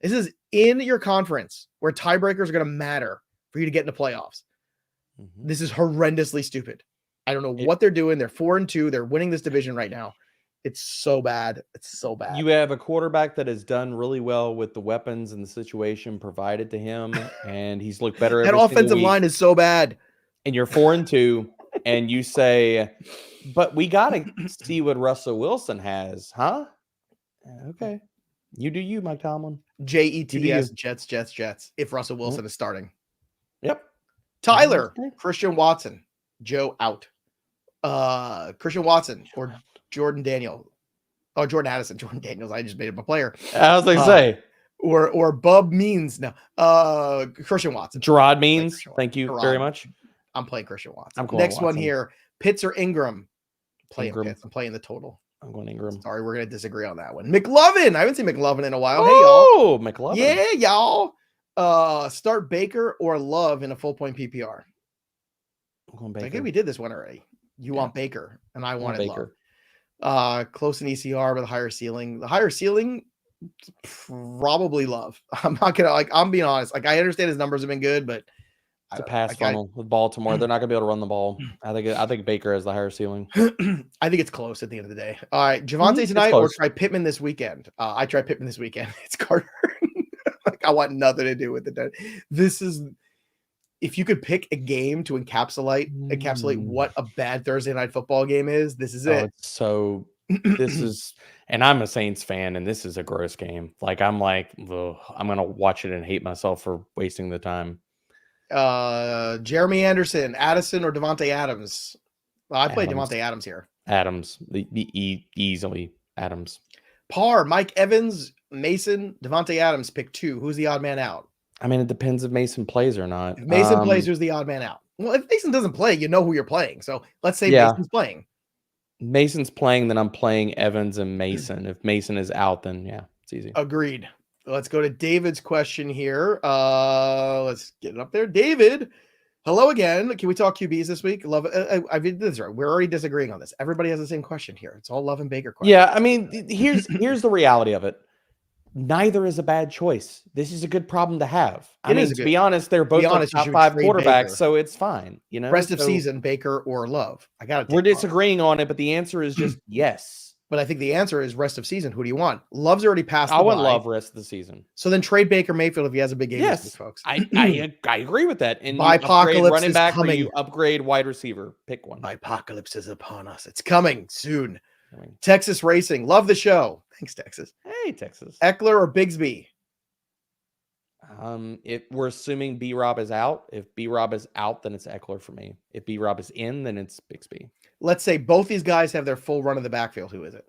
This is in your conference where tiebreakers are going to matter for you to get into playoffs. Mm-hmm. This is horrendously stupid. I don't know what they're doing. They're 4-2. They're winning this division right now. It's so bad. It's so bad. You have a quarterback that has done really well with the weapons and the situation provided to him, and he's looked better. That offensive line is so bad. And you're 4-2, and you say, but we got to see what Russell Wilson has, huh? Okay. You do you, Mike Tomlin. Jets, Jets, if Russell Wilson is starting. Yep. Tyler, Christian Watson, Joe out. Christian Watson or Jordan Daniels. Oh, Jordan Addison. Jordan Daniels. I just made him a player. I was going to say. Or Bub Means. No. Christian Watson. Gerard Means. Thank you very much. I'm playing Christian Watson. Next one here. Pitts or Ingram? Pitts. I'm playing the total. I'm going Ingram. Sorry, we're going to disagree on that one. McLovin. I haven't seen McLovin in a while. Oh, hey, y'all. McLovin. Yeah, y'all. Start Baker or Love in a full point PPR. I'm going Baker. I think we did this one already. You want Baker, and I wanted Love. Close in ECR with a higher ceiling. The higher ceiling, probably Love. I'm not gonna I'm being honest. I understand his numbers have been good, but it's a pass funnel with Baltimore. They're not gonna be able to run the ball. I think Baker has the higher ceiling. I think it's close at the end of the day. All right, Javonte tonight or try Pittman this weekend. I try Pittman this weekend. It's Carter. I want nothing to do with it. This is. If you could pick a game to encapsulate what a bad Thursday night football game is, this is it. So this is, and I'm a Saints fan, and this is a gross game. I'm going to watch it and hate myself for wasting the time. Jeremy Anderson, Addison, or Davante Adams? Well, I played Davante Adams here. Adams, easily Adams. Parr, Mike Evans, Mason, Davante Adams, pick two. Who's the odd man out? I mean, it depends if Mason plays or not. If Mason plays, who's the odd man out? Well, if Mason doesn't play, you know who you're playing. So let's say Mason's playing. Mason's playing, then I'm playing Evans and Mason. If Mason is out, then it's easy. Agreed. Let's go to David's question here. Let's get it up there. David, hello again. Can we talk QBs this week? Love it. I did this right. We're already disagreeing on this. Everybody has the same question here. It's all Love and Baker questions. Yeah, I mean, here's the reality of it. Neither is a bad choice. This is a good problem to have. To be honest, they're both top 5 quarterbacks, so it's fine. Rest of season, Baker or Love. We're disagreeing on it, but the answer is just yes. But I think the answer is rest of season. Who do you want? Love's already passed. I want Love rest of the season. So then trade Baker Mayfield if he has a big game. Yes, folks. I agree with that. And Bipocalypse running back is coming. Or you upgrade wide receiver. Pick one. Bipocalypse is upon us. It's coming soon. Texas Racing. Love the show. Thanks, Texas. Hey, Texas. Ekeler or Bigsby? If we're assuming B-Rob is out. If B-Rob is out, then it's Ekeler for me. If B-Rob is in, then it's Bigsby. Let's say both these guys have their full run of the backfield. Who is it?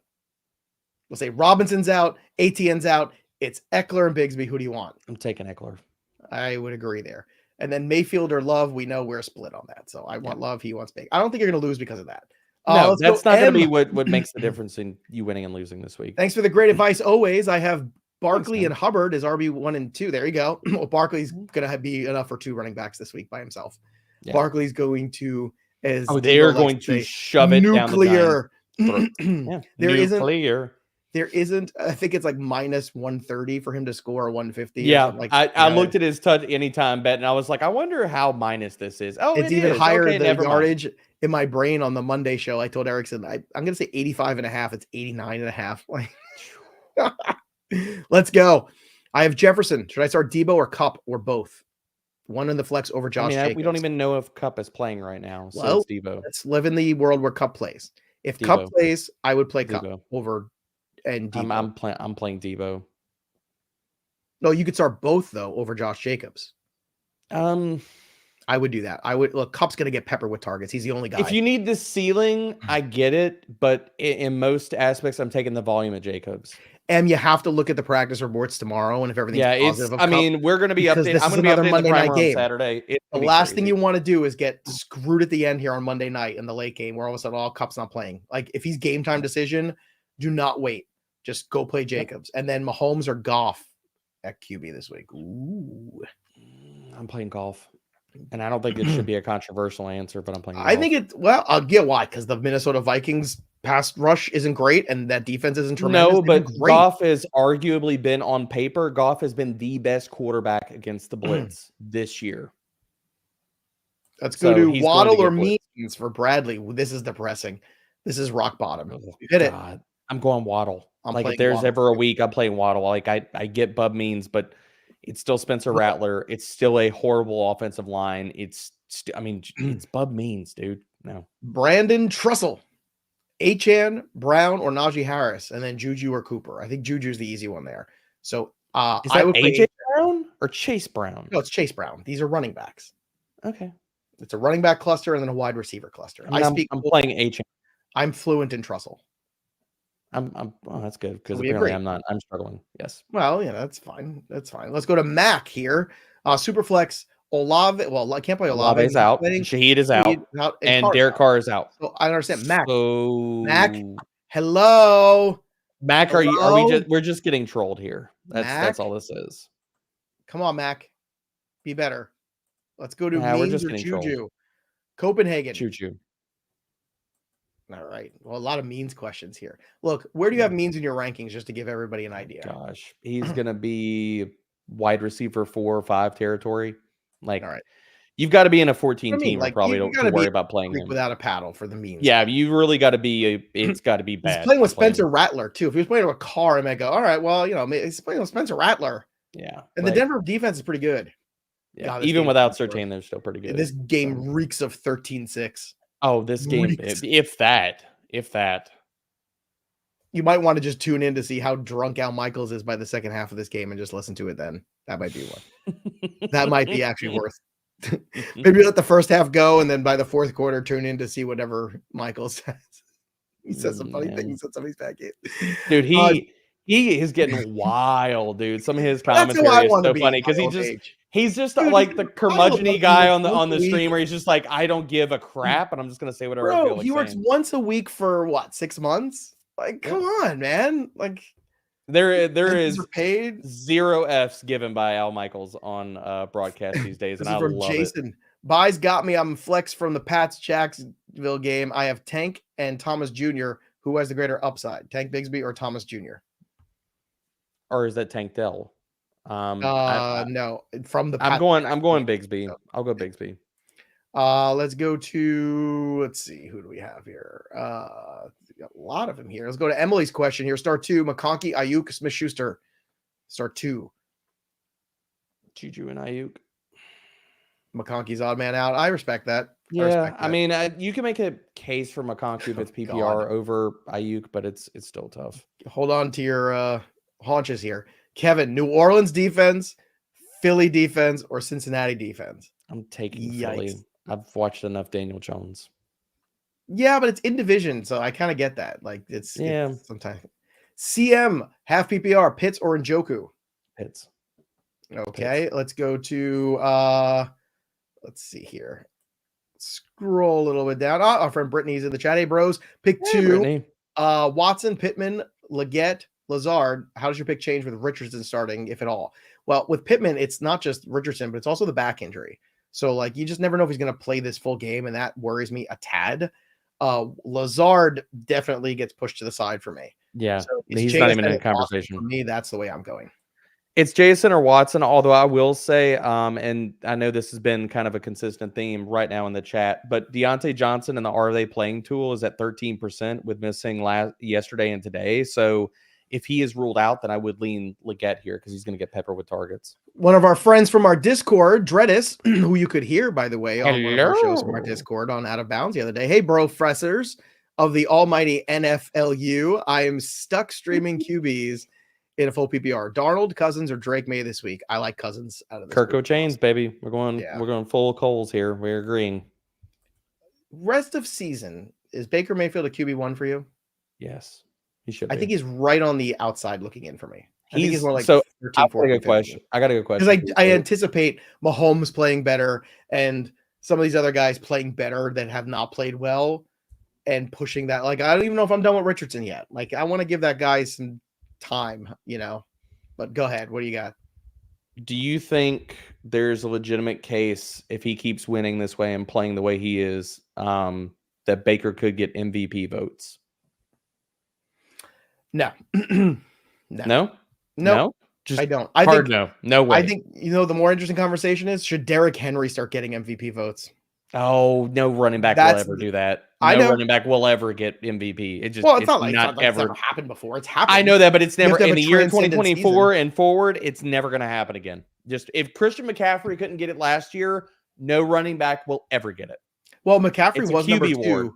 We'll say Robinson's out, ATN's out. It's Ekeler and Bigsby. Who do you want? I'm taking Ekeler. I would agree there. And then Mayfield or Love, we know we're split on that. So I want Love. He wants Baker. I don't think you're going to lose because of that. No, that's not going to be what makes the difference in you winning and losing this week. Thanks for the great advice. Always. I have Barkley and Hubbard as RB1 and 2. There you go. Well, Barkley's going to be enough for 2 running backs this week by himself. Yeah. Barkley's going to, they're going to shove it nuclear. down the There isn't. there isn't. I think it's like minus 130 for him to score 150. Yeah, I know, looked at his touch anytime bet, and I was like, I wonder how minus this is. Oh, it's it even is. higher. Okay, The never mind. yardage in my brain on the Monday show, I told Erickson, I'm going to say 85 and a half. It's 89 and a half. Like, let's go. I have Jefferson. Should I start Deebo or Kupp or both? One in the flex over Josh Jacobs. We don't even know if Kupp is playing right now, so Well, it's Deebo. let's live in the world where Kupp plays. If Deebo. Kupp plays, I would play Deebo. Kupp over and Deebo. I'm playing Deebo. No, you could start both though over Josh Jacobs. I would do that. I would look. Kupp's going to get peppered with targets. He's the only guy. If you need the ceiling, I get it, but in most aspects, I'm taking the volume at Jacobs. And you have to look at the practice reports tomorrow, and if everything's positive, I mean, we're going to be updated. I'm going to be updating the primer on Saturday. The last thing you want to do is get screwed at the end here on Monday night in the late game, where all of a sudden, Kupp's not playing. Like if he's game time decision, do not wait. Just go play Jacobs, and then Mahomes or Goff at QB this week. Ooh, I'm playing golf. And I don't think it should be a controversial answer, but I'm playing golf. I think it. Well, I'll get why, because the Minnesota Vikings pass rush isn't great, and that defense isn't tremendous. No, but Goff has arguably been on paper. Goff has been the best quarterback against the blitz this year. Let's go to Waddle or Means for Bradley. This is depressing. This is rock bottom. You hit it. I'm going Waddle. If there's Waddle ever a week, I'm playing Waddle. Like I get Bub Means, but it's still Spencer Rattler. It's still a horrible offensive line. It's Bub Means, dude. No. Brandon Trussell, Achane, Brown, or Najee Harris, and then JuJu or Cooper. I think JuJu is the easy one there. So is that AJ Brown or Chase Brown? No, it's Chase Brown. These are running backs. Okay. It's a running back cluster and then a wide receiver cluster. I'm playing Achane. I'm fluent in Trussell. Oh, that's good because apparently I'm not. I'm struggling. Yes. Well, yeah, that's fine. That's fine. Let's go to Mac here. Superflex Olave. Well, I can't play Olave. Olave's out. Shaheed is out. And Derek Carr is out. So I understand. Mac. So... Mac. Hello. Mac, hello? we're just getting trolled here. That's all this is. Come on, Mac. Be better. Let's go to Means or JuJu. Copenhagen. JuJu. All right. Well, a lot of Means questions here. Look, where do you have Means in your rankings, just to give everybody an idea? Gosh, he's gonna be wide receiver 4 or 5 territory. Like, all right, you've got to be in a 14 team. Like, probably don't worry about playing him without a paddle for the Means. Yeah, you really got to be. It's got to be bad. He's playing with Spencer Rattler too. If he was playing with a Carr, I might go, all right. Well, he's playing with Spencer Rattler. Yeah, and the Denver defense is pretty good. Yeah, even without Surtain, they're still pretty good. This game reeks of 13-6. Oh, this game, if that. You might want to just tune in to see how drunk Al Michaels is by the second half of this game and just listen to it then. That might be one. That might be actually worth. Maybe let the first half go, and then by the fourth quarter, tune in to see whatever Michael says. He says some funny things at somebody's back end. Dude, he is getting wild, dude. Some of his commentary is so funny because he's just like the curmudgeon-y guy on the stream where he's just like, I don't give a crap, and I'm just gonna say whatever I feel like he works once a week for what, 6 months? Like, come on, man. Like, there is paid 0 F's given by Al Michaels on broadcast these days, and I love Jason. it. Buys got me. I'm flex from the Pats Jacksonville game. I have Tank and Thomas Jr. Who has the greater upside, Tank Bigsby or Thomas Jr.? Or is that Tank Dell? No, from the Pats. I'm going Bigsby. I'll go Bigsby. Let's see, who do we have here? A lot of them here. Let's go to Emily's question here. Start 2, McConkey, Ayuk, Smith-Schuster. Start 2. JuJu and Ayuk. McConkey's odd man out. I respect that. Yeah, I mean, you can make a case for McConkey if it's PPR over Ayuk, but it's still tough. Hold on to your haunches here. Kevin, New Orleans defense, Philly defense, or Cincinnati defense? I'm taking Philly. I've watched enough Daniel Jones. Yeah, but it's in division, so I kind of get that. Like, it's sometimes. CM, half PPR, Pitts or Njoku? Pitts. Okay, Pitts. Let's go to, let's see here. Scroll a little bit down. Our friend Brittany's in the chat. Hey, bros, pick 2. Watson, Pittman, Leggett, Lazard. How does your pick change with Richardson starting, if at all? Well, with Pittman, it's not just Richardson, but it's also the back injury. So, like, you just never know if he's going to play this full game, and that worries me a tad. Lazard definitely gets pushed to the side for me. Yeah, So it's he's not even in JSN a and Watson. conversation. For me, that's the way I'm going. It's Jason or Watson, although I will say, and I know this has been kind of a consistent theme right now in the chat, but Diontae Johnson and the Are They Playing tool is at 13% with missing yesterday and today. So if he is ruled out, then I would lean Leggett here because he's going to get peppered with targets. One of our friends from our Discord, Dreadis, who you could hear, by the way, on one of our shows from our Discord on Out of Bounds the other day. Hey, bro, fressers of the almighty NFLU. I am stuck streaming QBs in a full PPR. Darnold, Cousins, or Drake May this week. I like Cousins out of this. Kirko Chains, baby. We're going full Coles here. We're agreeing. Rest of season, is Baker Mayfield a QB1 for you? Yes, he should be. I think he's right on the outside looking in for me. I think he's more like 13, I got a good question. Because I anticipate Mahomes playing better and some of these other guys playing better that have not played well and pushing that. Like, I don't even know if I'm done with Richardson yet. Like, I want to give that guy some time, but go ahead. What do you got? Do you think there's a legitimate case if he keeps winning this way and playing the way he is, that Baker could get MVP votes? No. No? Just I don't. No way. I think, the more interesting conversation is, should Derrick Henry start getting MVP votes? Oh, no running back will ever do that. No running back will ever get MVP. It's not ever happened before. It's happened. I know that, but it's never in the year 2024 and forward. It's never going to happen again. Just if Christian McCaffrey couldn't get it last year, no running back will ever get it. Well, McCaffrey was number 2. Award.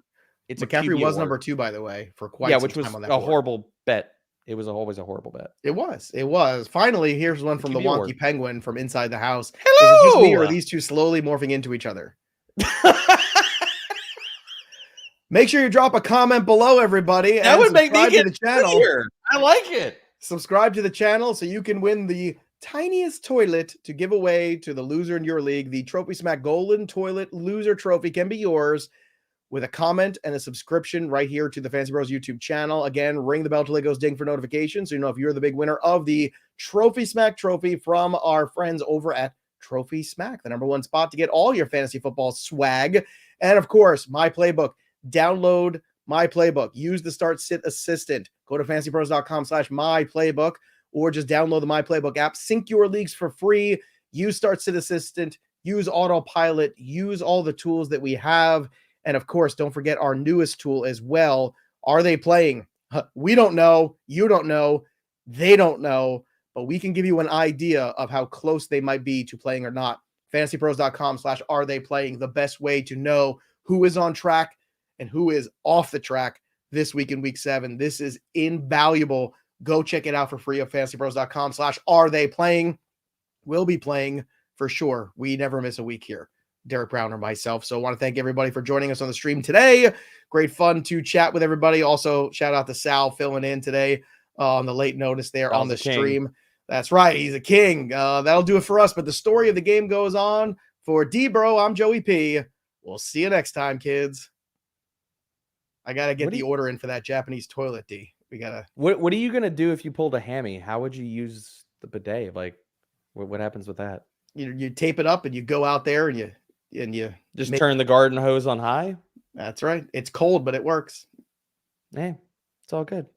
McCaffrey was number 2, by the way, for quite some time on that board. Which was a horrible bet. It was always a horrible bet. It was. Finally, here's one from the Wonky Penguin from inside the house. Hello! Is it just me, or are these two slowly morphing into each other? Make sure you drop a comment below, everybody. That would make me get to the channel. Clear. I like it. Subscribe to the channel so you can win the tiniest toilet to give away to the loser in your league. The Trophy Smack Golden Toilet Loser Trophy can be yours with a comment and a subscription right here to the Fantasy Bros YouTube channel. Again, ring the bell till it goes ding for notifications so you know if you're the big winner of the Trophy Smack trophy from our friends over at Trophy Smack, the #1 spot to get all your fantasy football swag. And of course, My Playbook. Download My Playbook. Use the Start Sit Assistant. Go to fantasypros.com/myplaybook or just download the My Playbook app. Sync your leagues for free. Use Start Sit Assistant. Use Autopilot. Use all the tools that we have. And of course, don't forget our newest tool as well. Are they playing? We don't know. You don't know. They don't know. But we can give you an idea of how close they might be to playing or not. fantasypros.com/are they playing, the best way to know who is on track and who is off the track this week in week 7. This is invaluable. Go check it out for free at fantasypros.com/are they playing. We'll be playing for sure. We never miss a week here, Derek Brown or myself. So I want to thank everybody for joining us on the stream today. Great fun to chat with everybody. Also, shout out to Sal filling in today on the late notice there on the stream. That's right. He's a king. That'll do it for us. But the story of the game goes on. For D-Bro, I'm Joey P. We'll see you next time, kids. I got to get the order in for that Japanese toilet, D. We got to. What are you going to do if you pulled a hammy? How would you use the bidet? Like, what happens with that? You tape it up and you go out there and you just turn the garden hose on high. That's right. It's cold, but it works. Hey, it's all good.